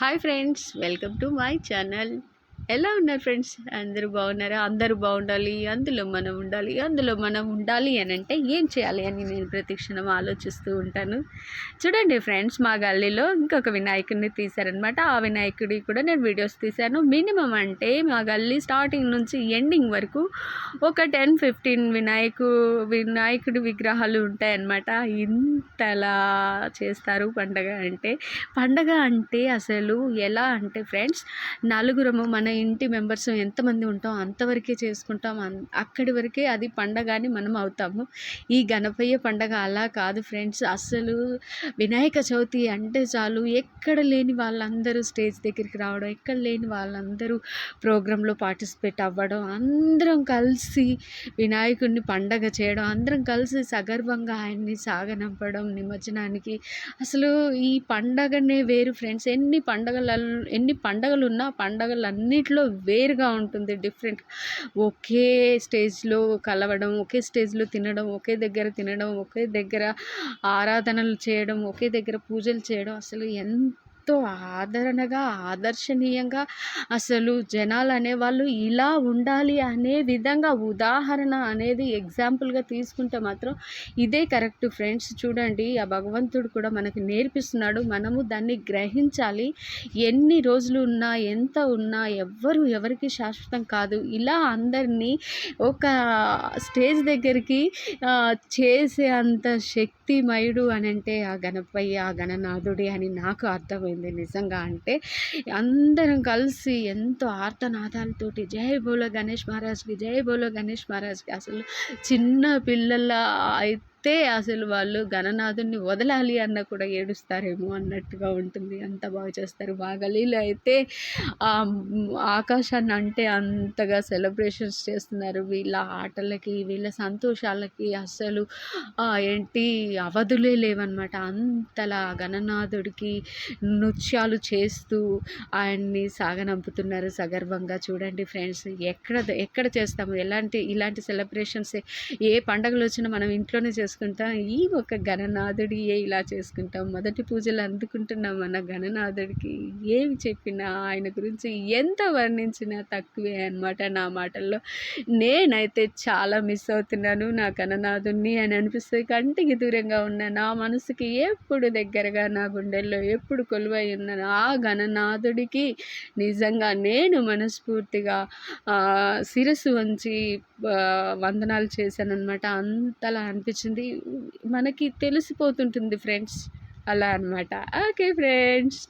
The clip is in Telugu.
Hi friends, welcome to my channel. ఎలా ఉన్నారు ఫ్రెండ్స్? అందరూ బాగున్నారా? అందరూ బాగుండాలి, అందులో మనం ఉండాలి అని అంటే ఏం చేయాలి అని నేను ప్రతిక్షణం ఆలోచిస్తూ ఉంటాను. చూడండి ఫ్రెండ్స్, మా గల్లీలో ఇంకొక వినాయకుడిని తీశారనమాట. ఆ వినాయకుడి కూడా నేను వీడియోస్ తీశాను. మినిమం అంటే మా గల్లీ స్టార్టింగ్ నుంచి ఎండింగ్ వరకు ఒక 10-15 వినాయకుడి విగ్రహాలు ఉంటాయన్నమాట. ఇంతలా చేస్తారు పండగ అంటే అసలు ఎలా అంటే ఫ్రెండ్స్, నలుగురము మన ఇంటి మెంబర్స్ ఎంతమంది ఉంటాం అంతవరకే చేసుకుంటాం. అక్కడి వరకే అది పండగ అని మనం అవుతాము. ఈ గణపయ్య పండగ అలా కాదు ఫ్రెండ్స్. అసలు వినాయక చవితి అంటే చాలు ఎక్కడ లేని వాళ్ళందరూ స్టేజ్ దగ్గరికి రావడం, ఎక్కడ లేని వాళ్ళందరూ ప్రోగ్రాంలో పార్టిసిపేట్ అవ్వడం, అందరం కలిసి వినాయకుడిని పండగ చేయడం, అందరం కలిసి సగర్వంగా ఆయన్ని సాగనంపడం నిమజ్జనానికి. అసలు ఈ పండగనే వేరు ఫ్రెండ్స్. ఎన్ని పండగలున్నా పండగలన్నిటిలో వేరుగా ఉంటుంది, డిఫరెంట్. ఒకే స్టేజ్లో కలవడం, ఒకే స్టేజ్లో తినడం, ఒకే దగ్గర ఆరాధనలు చేయడం, ఒకే దగ్గర పూజలు చేయడం, అసలు ఎంతో ఆదరణగా ఆదర్శనీయంగా అసలు జనాలు అనేవాళ్ళు ఇలా ఉండాలి అనే విధంగా ఉదాహరణ అనేది ఎగ్జాంపుల్గా తీసుకుంటే మాత్రం ఇదే కరెక్ట్ ఫ్రెండ్స్. చూడండి, ఆ భగవంతుడు కూడా మనకి నేర్పిస్తున్నాడు, మనము దాన్ని గ్రహించాలి. ఎన్ని రోజులు ఉన్నా ఎంత ఉన్నా ఎవరికి శాశ్వతం కాదు. ఇలా అందరినీ ఒక స్టేజ్ దగ్గరికి చేసే అంత శక్తిమయుడు అని అంటే ఆ గణపయ్య, ఆ గణనాథుడే అని నాకు అర్థమైంది నిజంగా. అంటే అందరం కలిసి ఎంతో ఆర్తనాదాలతోటి జై బోలో గణేష్ మహారాజ్కి, జై బోలో గణేష్ మహారాజ్కి. అసలు చిన్న పిల్లల అయితే అసలు వాళ్ళు గణనాథుని వదలాలి అన్న కూడా ఏడుస్తారేమో అన్నట్టుగా ఉంటుంది. అంత బాగా చేస్తారు. మా గలీలో అయితే ఆకాశాన్ని అంటే అంతగా సెలబ్రేషన్స్ చేస్తున్నారు. వీళ్ళ ఆటలకి, వీళ్ళ సంతోషాలకి అసలు అవధులే లేవన్నమాట. అంతలా గణనాథుడికి నృత్యాలు చేస్తూ ఆయన్ని సాగనంపుతున్నారు సగర్వంగా. చూడండి ఫ్రెండ్స్, ఎక్కడ చేస్తాము ఇలాంటి సెలబ్రేషన్స్? ఏ పండుగలు వచ్చినా మనం ఇంట్లోనే చేసుకుంటాం. ఈ ఒక గణనాథుడియే ఇలా చేసుకుంటాం. మొదటి పూజలు అందుకుంటున్నాం మన గణనాథుడికి. ఏమి చెప్పినా ఆయన గురించి ఎంత వర్ణించినా తక్కువే అన్నమాట. నా మాటల్లో నేనైతే చాలా మిస్ అవుతున్నాను నా గణనాథుడిని అని అనిపిస్తుంది. కంటికి దూరంగా ఉన్న నా మనసుకి ఎప్పుడు దగ్గరగా, నా గుండెల్లో ఎప్పుడు కొలువై ఉన్న ఆ గణనాథుడికి నిజంగా నేను మనస్ఫూర్తిగా శిరస్సు వంచి వందనాలు చేశాను అనమాట. అంతలా అనిపించింది. మనకి తెలిసిపోతుంటుంది ఫ్రెండ్స్, అలా అనమాట. Okay friends.